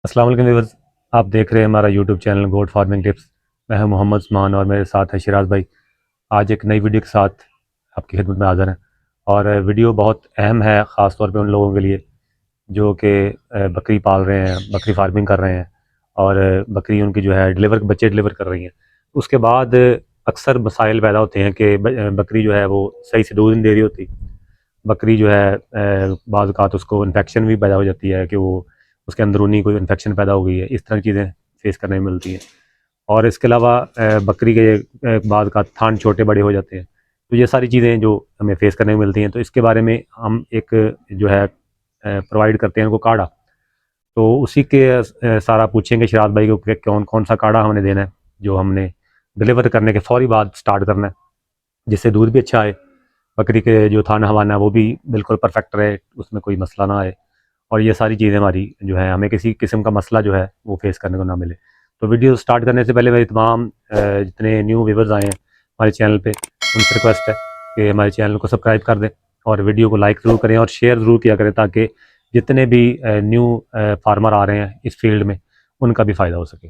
अस्सलाम वालेकुम व्यूअर्स। आप देख रहे हैं हमारा YouTube channel goat farming tips. मैं हूं मोहम्मद उस्मान और मेरे साथ है शिराज भाई। आज एक नई वीडियो के साथ आपकी खिदमत में हाज़िर हैं और वीडियो बहुत अहम है, ख़ास तौर पे उन लोगों के लिए जो कि बकरी पाल रहे हैं, बकरी फार्मिंग कर रहे हैं और बकरी उनकी जो है बच्चे डिलीवर कर रही हैं। उसके बाद अक्सर मसाइल पैदा होते हैं कि बकरी जो है वो सही से दूध नहीं दे रही होती। बकरी जो है बाज़ औक़ात उसको इन्फेक्शन भी पैदा हो जाती है कि वो उसके अंदरूनी कोई इन्फेक्शन पैदा हो गई है। इस तरह की चीज़ें फेस करने में मिलती हैं। और इसके अलावा बकरी के बाज़ औक़ात थान छोटे बड़े हो जाते हैं। तो ये सारी चीज़ें जो हमें फेस करने को मिलती हैं, तो इसके बारे में हम एक जो है प्रोवाइड करते हैं उनको काढ़ा। तो उसी के सारा पूछेंगे शिराज भाई को कि कौन कौन सा काढ़ा हमने देना है, जो हमने डिलीवर करने के फ़ौरी बाद स्टार्ट करना है, जिससे दूध भी अच्छा आए, बकरी के जो थान हवाना है वो भी बिल्कुल परफेक्ट रहे, उसमें कोई मसला ना आए और ये सारी चीज़ें हमारी जो है हमें किसी किस्म का मसला जो है वो फेस करने को ना मिले। तो वीडियो स्टार्ट करने से पहले मेरी तमाम जितने न्यू व्यूवर्स आए हैं हमारे चैनल पे, उनसे रिक्वेस्ट है कि हमारे चैनल को सब्सक्राइब कर दें और वीडियो को लाइक ज़रूर करें और शेयर ज़रूर किया करें, ताकि जितने भी न्यू फार्मर आ रहे हैं इस फील्ड में उनका भी फ़ायदा हो सके।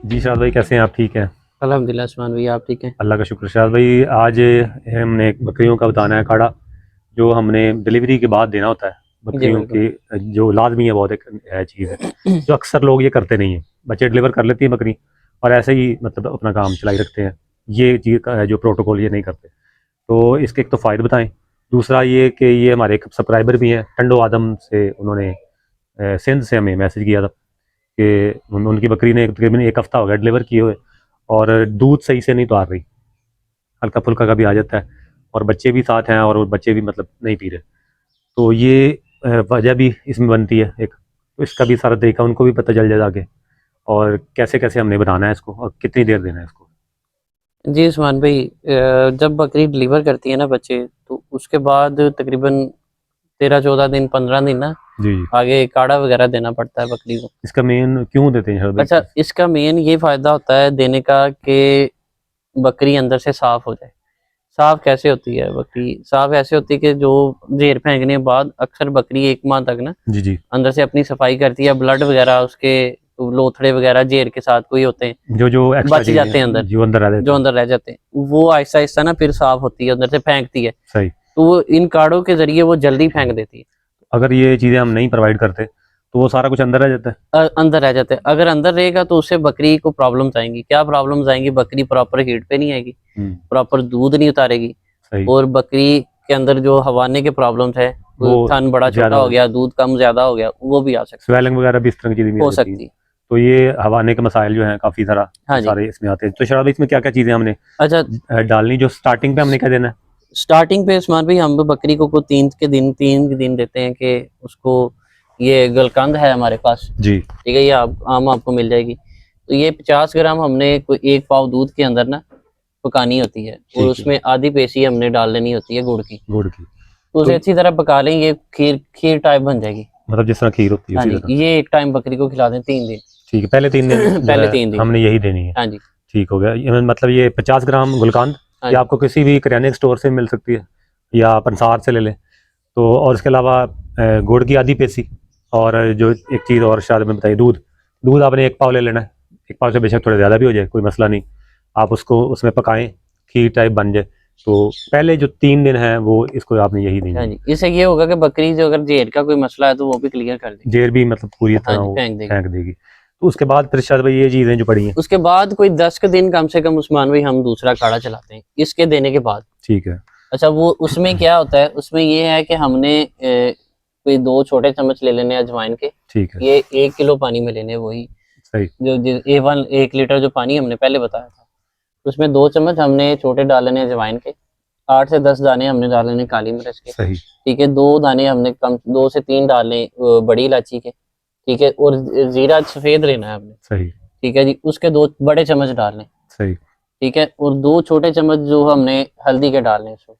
जी शायद भाई, कैसे हैं आप? ठीक हैं? अल्हम्दुलिल्लाह उस्मान भैया, आप ठीक हैं? अल्लाह का शुक्र। शायद भाई, आज हमने बकरियों का बताना है काढ़ा, जो हमने डिलीवरी के बाद देना होता है जी बकरियों बिल्कुल। की, जो लाजमी है, बहुत एक चीज़ है जो अक्सर लोग ये करते नहीं हैं। बच्चे डिलीवर कर लेती है बकरी और ऐसे ही मतलब अपना काम चलाई रखते हैं। ये चीज़ का है जो प्रोटोकॉल ये नहीं करते। तो इसके एक तो फ़ायदे बताएं, दूसरा ये कि ये हमारे एक सब्सक्राइबर भी हैं टंडो आदम से, उन्होंने सिंध से हमें मैसेज किया था कि उनकी बकरी ने तकरीबन 1 हफ़्ता हो गया डिलीवर किए हुए और दूध सही से नहीं उतार रही, हल्का फुल्का का भी आ जाता है और बच्चे भी साथ हैं और वो बच्चे भी मतलब नहीं पी रहे। तो ये वजह भी इसमें बनती है एक। तो इसका भी सारा तरीका उनको भी पता चल जाए आगे, और कैसे कैसे हमने बनाना है इसको और कितनी देर देना है इसको। जी उस्मान भाई, जब बकरी डिलीवर करती है ना बच्चे, तो उसके बाद तकरीबन 13-14 दिन 15 दिन ना जी जी। आगे काढ़ा वगैरह देना पड़ता है बकरी को। इसका मेन क्यों देते हैं हर भाई? अच्छा, इसका मेन ये फ़ायदा होता है देने का कि बकरी अंदर से साफ़ हो जाए। साफ़ कैसे होती है बकरी? साफ़ ऐसे होती है कि जो ज़ेर फेंकने के बाद अक्सर बकरी 1 माह तक ना जी जी। अंदर से अपनी सफाई करती है। ब्लड वगैरह उसके लोथड़े वगैरह ज़ेर के साथ कोई होते हैं, जो जो एक्स्ट्रा बच जाते हैं चीज़ें अंदर, जो अंदर रह जो जाते हैं। अंदर रह जाते हैं, वो आहिस्ता-आहिस्ता ना फिर साफ़ होती है, अंदर से फेंकती है। सही। तो वो इन काढ़ों के ज़रिए वो जल्दी फेंक देती है। अगर ये चीज़ें हम नहीं प्रोवाइड करते तो वो सारा कुछ अंदर रह जाता है। अंदर रह जाते हैं। अगर अंदर रहेगा तो उससे बकरी को प्रॉब्लम्स आएँगी। क्या प्रॉब्लम्स आएँगी? बकरी प्रॉपर हीट पे नहीं आएगी, प्रॉपर दूध नहीं उतारेगी सही। और बकरी के अंदर जो हवाने के प्रॉब्लम्स है, वो थन बड़ा छोटा ज़्यादा हो हो गया, दूध कम ज़्यादा हो गया, वो भी आ सकती है, स्वेलिंग वगैरह भी इस तरह की चीज़ें भी आ हो जाती हैं। सकती है। तो ये हवाने के मसाइल जो हैं काफ़ी हाँ जी। सारे इसमें आते हैं। तो शराब इसमें क्या क्या चीज़ें हमने अच्छा, डालनी, जो स्टार्टिंग पे हमने क्या देना है? स्टार्टिंग पे उस्मान भाई हम बकरी को 3 के दिन देते हैं कि उसको, ये गुलकंद है हमारे पास, जी। ठीक है, ये आम आपको मिल जाएगी। तो ये 50 ग्राम हमने कोई 1 पाव दूध के अंदर ना पकानी होती है और ठीक है। उसमें आधी पेशी हमने डाल लेनी होती है गुड़ की। गुड़ की। तो तो उसे अच्छी तरह पका लें, ये खीर खीर टाइप बन जाएगी। मतलब जिस तरह खीर होती है हाँ उसी जी, तरह। ये एक टाइम बकरी को खिला दें 3 दिन। ठीक है, पहले 3 दिन जो पहले है 3 दिन। हमने यही देनी है। हाँ जी। ठीक हो गया। ये मतलब ये 50 ग्राम गुलकांद, हाँ ये जी। आपको किसी भी करियाने स्टोर से मिल सकती है या आप अंसार से ले लें। तो और इसके अलावा गुड़ की आधी पेसी, और जो एक चीज़ और शायद में बताइए, दूध। दूध आपने 1 पाव ले लेना है। 1 पाव से बेशक थोड़ा ज़्यादा भी हो जाए, कोई मसला नहीं। आप उसको उसमें पकाएं, खीर टाइप बन जाए। तो पहले जो 3 दिन हैं वो इसको आपने यही हाँ देनी है। जी, इससे ये होगा कि बकरी जो अगर ज़ेर का कोई मसला है तो वो भी क्लियर कर देगी। जेर भी मतलब पूरी हाँ तरह जी, वो फेंक देगी। फेंक देगी। तो उसके बाद फिर शायद भाई ये चीज़ें जो पड़ी हैं। उसके बाद कोई 10 के दिन कम से कम उस्मान भाई हम दूसरा काढ़ा चलाते हैं, इसके देने के बाद। ठीक है। अच्छा, वो उसमें क्या होता है, उसमें ये है कि हमने कोई 2 छोटे चम्मच ले लेने हैं अजवाइन के। ठीक है। ये 1 किलो पानी में लेने हैं, वही सही। जो A1 1 लीटर जो पानी हमने पहले बताया था, उसमें 2 चम्मच हमने छोटे डाल लेने हैं अजवाइन के, 8 से 10 दाने हमने डाल लेने काली मिर्च के, सही। ठीक है, 2 दाने हमने कम 2 से 3 डालने बड़ी इलायची के, ठीक है, और जीरा सफ़ेद लेना है हमने, सही। ठीक है जी, उसके 2 बड़े चम्मच डालने, सही। ठीक है, और 2 छोटे चम्मच जो हमने हल्दी के डालने हैं इसमें।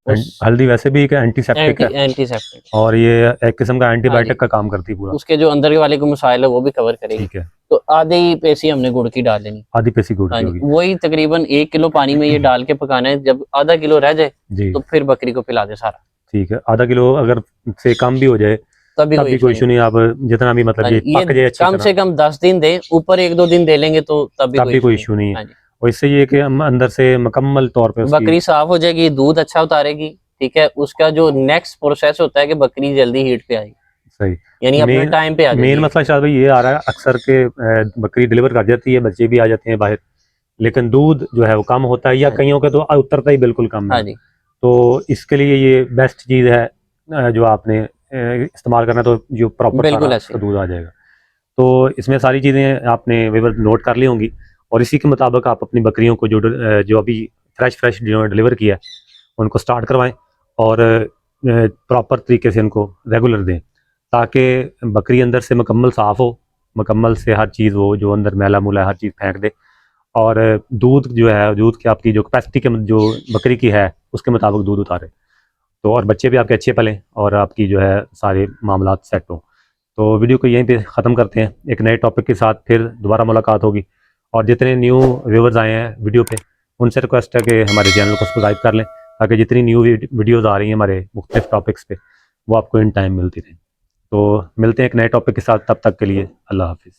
हल्दी वैसे भी एक एंटीसेप्टिक है एंटीसेप्टिक, और ये एक किस्म का एंटीबायोटिक का काम करती है पूरा। उसके जो अंदर के वाले को मसाइल है वो भी कवर करेगी। ठीक है, तो आधी पेसी हमने गुड़ की डाल लेनी। आधी पेसी गुड़ हाँ की जी, होगी। वही तकरीबन 1 किलो पानी में ये डाल के पकाना है। जब आधा किलो रह जाए जी तो फिर बकरी को पिला दे सारा। ठीक है, आधा किलो अगर से कम भी हो जाए तब तब भी कोई इशू नहीं, आप जितना भी मतलब ये ये पक जाए अच्छी कम तरह से कम 10 दिन दे, ऊपर 1-2 दिन दे लेंगे तो तब तब भी कोई नहीं। इशू नहीं है। हाँ जी, और इससे ये कि हम अंदर से मुकम्मल तौर पे उसकी बकरी साफ हो जाएगी, दूध अच्छा उतारेगी। ठीक है, उसका जो नेक्स्ट प्रोसेस होता है कि बकरी जल्दी हीट पे आएगी, सही यानी अपने मेन टाइम पे आ मेन जाएगी। मसला शायद भाई ये आ रहा है अक्सर के बकरी डिलीवर कर जाती है, बच्चे भी आ जाते हैं बाहर, लेकिन दूध जो है वो कम होता है या हाँ जी, कईयों के तो उतरता ही बिल्कुल कम हाँ है। जी, तो इसके लिए ये बेस्ट चीज़ है जो आपने इस्तेमाल करना, तो जो प्रॉपर सारा बिल्कुल ऐसे उसका दूध आ जाएगा। तो इसमें सारी चीज़ें आपने विवर नोट कर ली होंगी और इसी के मुताबिक आप अपनी बकरियों को जो अभी फ्रेश डिलीवर किया है उनको स्टार्ट करवाएं और प्रॉपर तरीके से उनको रेगुलर दें, ताकि बकरी अंदर से मुकम्मल साफ़ हो, मुकम्मल से हर चीज़ वो जो अंदर मैला मूला हर चीज़ फेंक दे और दूध जो है, दूध की आपकी जो कैपेसिटी के जो बकरी की है उसके मुताबिक दूध उतारे, तो और बच्चे भी आपके अच्छे पलें और आपकी जो है सारे मामला सेट हों। तो वीडियो को यहीं पे ख़त्म करते हैं, एक नए टॉपिक के साथ फिर दोबारा मुलाकात होगी। और जितने न्यू व्यूवर्स आए हैं वीडियो पे उनसे रिक्वेस्ट है कि हमारे चैनल को सब्सक्राइब कर लें, ताकि जितनी न्यू वीडियोज़ आ रही हैं हमारे मुख्तलिफ टॉपिक्स पे वो आपको इन टाइम मिलती रहें। तो मिलते हैं एक नए टॉपिक के साथ, तब तक के लिए अल्लाह हाफिज़।